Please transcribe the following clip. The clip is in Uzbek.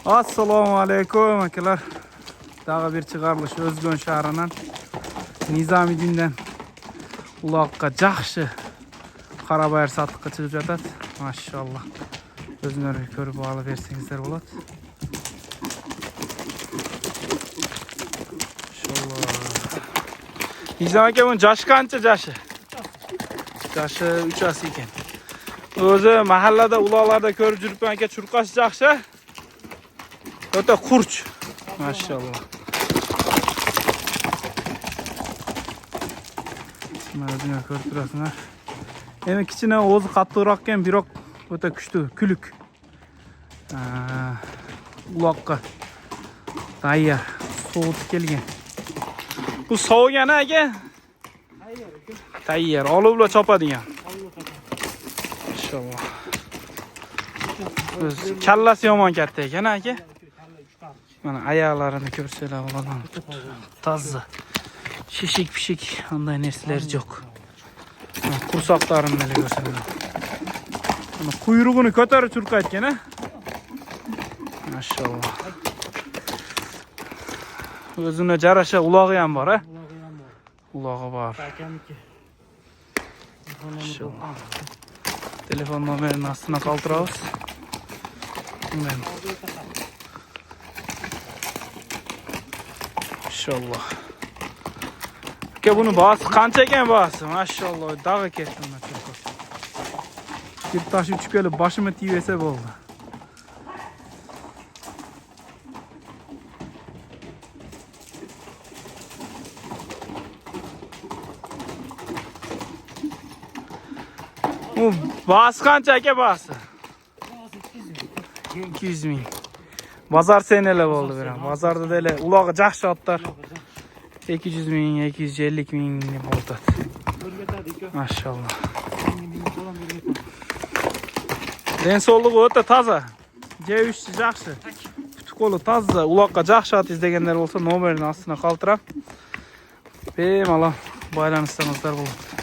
Assalomu alaykum akalar. Daha bir chiqarilish O'zgon shahridan Nizamiddindan uloqqa yaxshi qarabayir satqiqa chiqib yotadi. Maşallah. O'zinglar ko'rib olib bersangizlar bo'ladi. Maşallah. Nizam aka bu yoshi qancha yoshi? Yoshi 3 yosh ekan. O'zi mahallada uloqlarda ko'rib yuribman aka, churqash yaxshi. O'ta qurch. Maşallah. Mana buni ko'rib turasizlar. Endi kichina o'zi qattiqroq ekan, biroq o'ta kuchli, kuluk. Uloqqa tayyor, sovutib kelgan. Bu sovigan aka? Tayyor, olib bilan chopadigan. Maşallah. Biz kallasi yomon katta ekan aka. Mana oyoqlarini ko'rsanglar bo'ladi. Toza. Shishik pishik onday narsalar yo'q. Qursoqlarini ko'rsanglar. Mana quyrug'ini ko'tarib churqaytgan a. Maşallah. O'zini jarasha ulog'i ham bor a. Ulog'i bor. Maşallah. Telefon nomerini astına qoldiramiz. Maşallah. Aka buni bahsi qancha ekan bahsi? Maşallah, dag'i ketdi mana shu. Bir taş uçup kelib boshimga tiyversa bo'ldi. Bu bahsi qancha aka bahsi? 200 ming. Bozor seneler bo'ldi beram. Bozorda dele ulog'i yaxshi otlar. 200 ming, 250 ming bo'ldi. Maşallah. Densolluğu o'ta toza. G3 yaxshi. Putukoli toza, uloqqa yaxshi ot izlaganlar bo'lsa, nomerini astına qoldiram. Bemalol baylanishsangizlar bo'ladi.